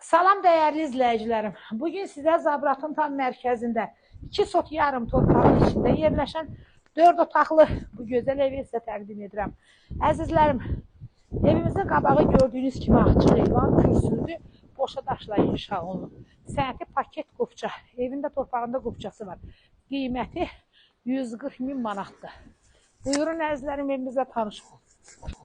Salam dəyərli izləyicilərim. Bugün sizə Zabratın tam mərkəzində 2 sot yarım torpağın içində yerləşən 4 otaqlı bu gözəl evi sizə təqdim edirəm. Əzizlərim, evimizin qabağı gördüyünüz kimi açıq eyvan, kürsülüdür, boşa daşla inşa olunub. Sənəti paket qopça, evində torpağında qopçası var. Qiyməti 140 min manatdır. Buyurun əzizlərim, evimizə tanış olun.